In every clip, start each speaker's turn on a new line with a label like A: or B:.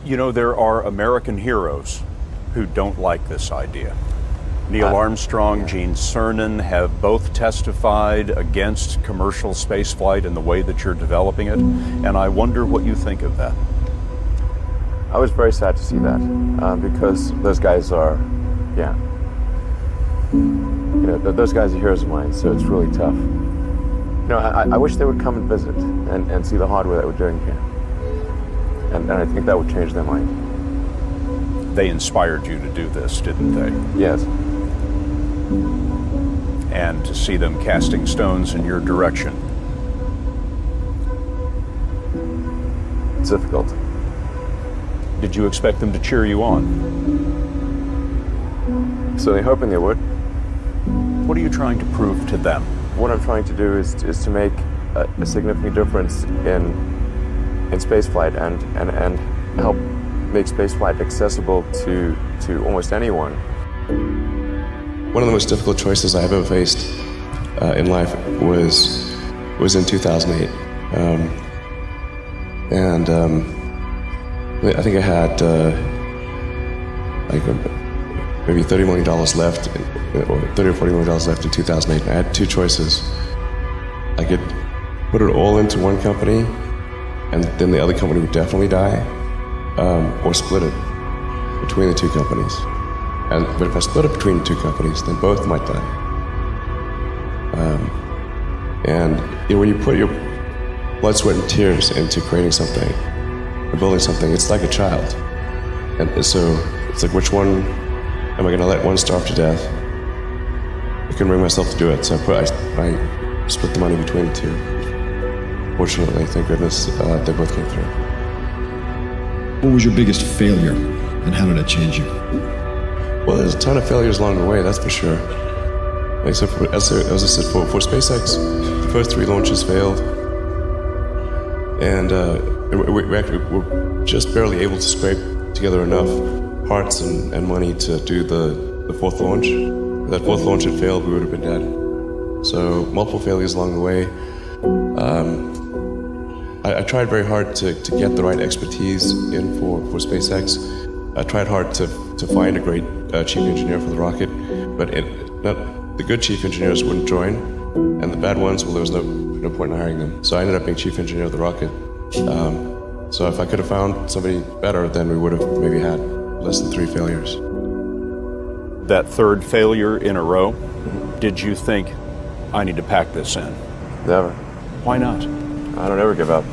A: You know, there are American heroes who don't like this idea. Neil Armstrong, Gene Cernan have both testified against commercial spaceflight in the way that you're developing it, and I wonder what you think of that.
B: I was very sad to see that, because those guys are, those guys are heroes of mine, so it's really tough. I wish they would come and visit and see the hardware that we're doing here. And I think that would change their mind.
A: They inspired you to do this, didn't they?
B: Yes.
A: And to see them casting stones in your direction.
B: It's difficult.
A: Did you expect them to cheer you on?
B: Certainly hoping they would.
A: What are you trying to prove to them?
B: What I'm trying to do is to make a significant difference in spaceflight and help make spaceflight accessible to almost anyone.
C: One of the most difficult choices I've ever faced in life was in 2008. I think I had maybe $30 million left, or $30 or $40 million left in 2008. I had two choices. I could put it all into one company, and then the other company would definitely die, or split it between the two companies. But if I split it between the two companies, then both might die. When you put your blood, sweat, and tears into creating something, or building something, it's like a child. And so it's like, which one am I going to let one starve to death? I couldn't bring myself to do it, so I split the money between the two. Fortunately, thank goodness, they both came through.
D: What was your biggest failure, and how did it change you?
C: Well, there's a ton of failures along the way, that's for sure. As I said, for SpaceX, the first 3 launches failed. And we're just barely able to scrape together enough parts and money to do the 4th launch. If that 4th launch had failed, we would have been dead. So multiple failures along the way. I tried very hard to get the right expertise in for SpaceX. I tried hard to find a great chief engineer for the rocket, but the good chief engineers wouldn't join, and the bad ones, well, there was no point in hiring them. So I ended up being chief engineer of the rocket. So if I could have found somebody better, then we would have maybe had less than 3 failures.
A: That 3rd failure in a row, did you think, I need to pack this in?
B: Never.
A: Why not?
B: I don't ever give up.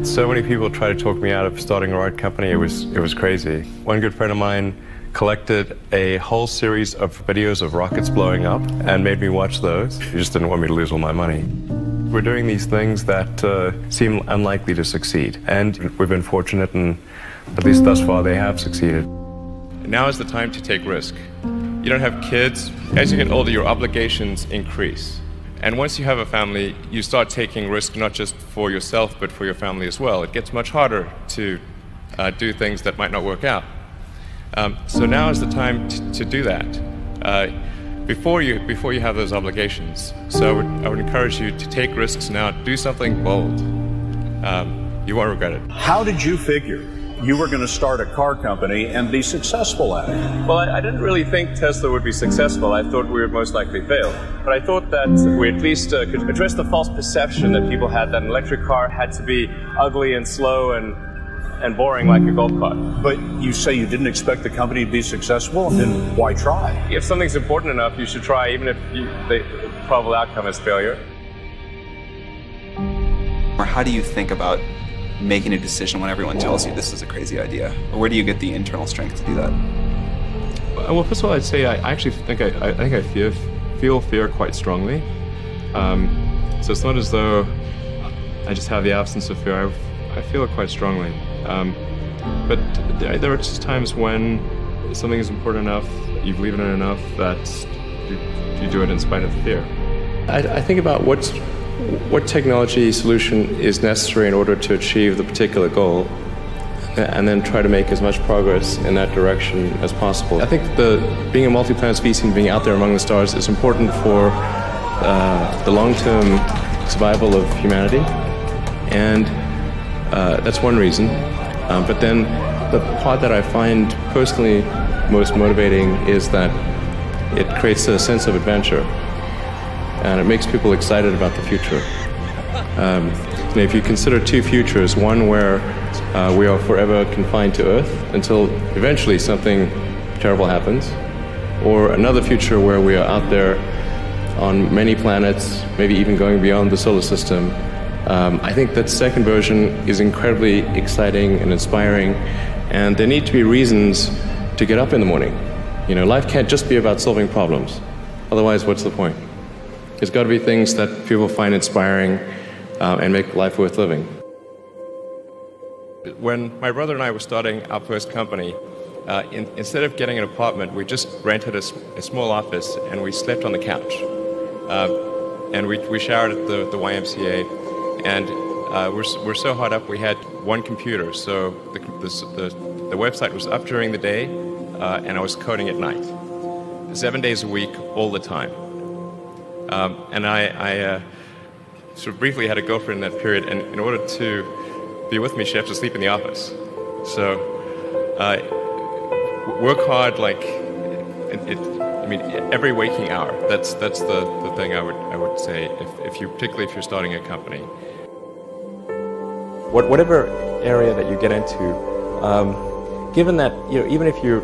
E: So many people tried to talk me out of starting a rocket company. It was crazy. One good friend of mine collected a whole series of videos of rockets blowing up and made me watch those. He just didn't want me to lose all my money. We're doing these things that seem unlikely to succeed, and we've been fortunate, and at least thus far they have succeeded. Now is the time to take risk. You don't have kids. As you get older, your obligations increase. And once you have a family, you start taking risk not just for yourself, but for your family as well. It gets much harder to do things that might not work out. So now is the time to do that before you have those obligations. So I would encourage you to take risks now. Do something bold. You won't regret it.
A: How did you figure you were going to start a car company and be successful at it?
E: Well, I didn't really think Tesla would be successful. I thought we would most likely fail. But I thought that we at least could address the false perception that people had that an electric car had to be ugly and slow and boring like a golf cart.
A: But you say you didn't expect the company to be successful, then why try?
E: If something's important enough, you should try, even if the probable outcome is failure.
F: Or how do you think about making a decision when everyone tells you this is a crazy idea? Or where do you get the internal strength to do that?
E: Well, first of all, I'd say I actually think I feel fear quite strongly. So it's not as though I just have the absence of fear. I feel it quite strongly. But there are just times when something is important enough, you believe in it enough, that you do it in spite of the fear. I think about what technology solution is necessary in order to achieve the particular goal, and then try to make as much progress in that direction as possible. I think being a multi-planet species and being out there among the stars is important for the long-term survival of humanity. And that's one reason. But then the part that I find personally most motivating is that it creates a sense of adventure, and it makes people excited about the future. If you consider two futures, one where we are forever confined to Earth until eventually something terrible happens, or another future where we are out there on many planets, maybe even going beyond the solar system, I think that second version is incredibly exciting and inspiring, and there need to be reasons to get up in the morning. Life can't just be about solving problems. Otherwise, what's the point? There's got to be things that people find inspiring and make life worth living. When my brother and I were starting our first company, instead of getting an apartment, we just rented a small office and we slept on the couch. And we showered at the YMCA, and we're so hot up we had one computer, so the website was up during the day, and I was coding at night, 7 days a week, all the time. And I sort of briefly had a girlfriend in that period, and in order to be with me, she had to sleep in the office. So work hard, every waking hour. That's the thing I would say, particularly if you're starting a company.
G: Whatever area that you get into, given that even if you're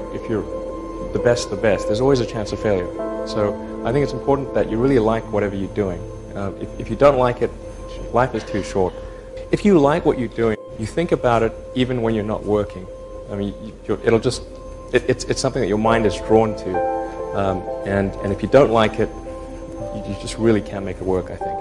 G: the best, there's always a chance of failure. So I think it's important that you really like whatever you're doing. If you don't like it, life is too short. If you like what you're doing, you think about it even when you're not working. I mean, it's something that your mind is drawn to. And if you don't like it, you just really can't make it work, I think.